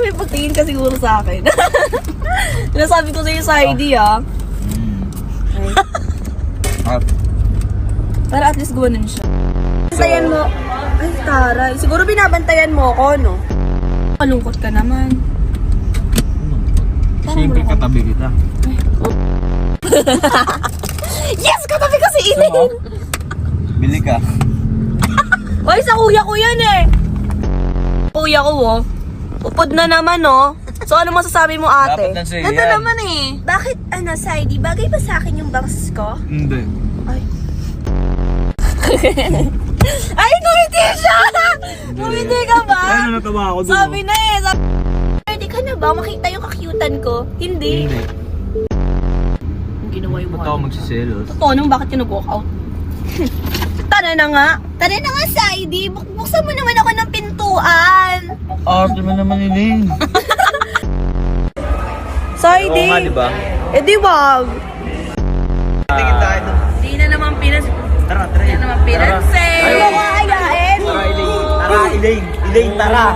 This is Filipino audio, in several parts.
May pagtingin ka siguro sa akin. Sinasabi ko sa'yo sa ID Para at least gumanon siya. Bantayan mo. Ay, taray. Siguro binabantayan mo ako, no? Kalungkot ka naman. Siyempre katabi kita. Yes! Katabi ko si Elaine! Bili ka. Oy, sa kuya ko yan eh! Kuya ko, oh. Upod na naman, oh. So, ano masasabi mo, ate? Dapat lang sa'yo Ganda yan. naman eh. Bakit, sa ID, bagay ba sa akin yung bangs ko? Hindi. Ay. Ay, ngumiti siya! Ngumiti ka ba? Ay, natawa ako doon. Sabi na eh. Ready ka na ba? Makita yung kakyutan ko? Hindi. Hindi. Ang ginawa yung Ba't ako magsiselos? Totoo nung bakit ka nag-walk out? Tara na nga. Tara na nga, Saidi. Buksan mo naman ako ng pintuan. Arte mo naman Elaine. Saidi. Oo nga, diba? Eh di wag. Tingin tayo doon. Di na naman pinas. Tara, tara. Di na naman pinansin. Ay, Ano ka ayain? Tara, Elaine. Tara, Elaine. Elaine, tara.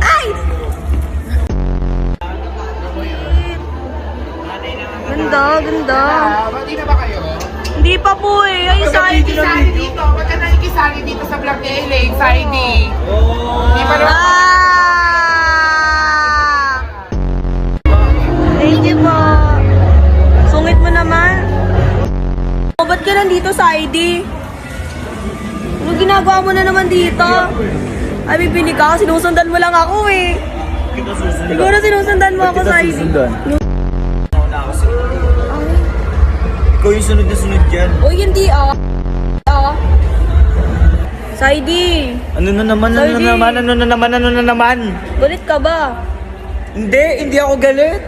Ay! Ganda, ganda. Hindi na ba kayo? Hindi pa po eh. Ay, Saidi. Nakikisali dito. Ba't ka nakikisali dito sa vlog ni Elaine? Saidi. Hindi pa naman. Thank you po. Sungit mo naman. O, ba't ka nandito sa ID? Ano ginagawa mo na naman dito? Ay, bibili ka. Sinusundan mo lang ako eh. Kita susunod. Siguro sinusundan mo ako sa ID. Ikaw yung sunod na sunod dyan. Uy, hindi Sa ID. Ano na naman, ano na naman? Galit ka ba? Hindi ako galit.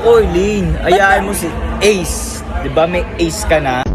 Ako, Elaine, ayahin mo si Ace. Di ba may Ace ka na?